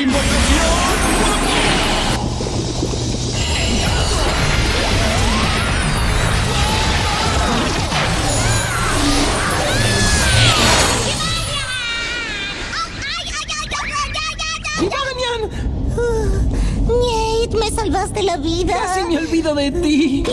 ¡Nate! ¡Me salvaste la vida! Casi me olvido de ti.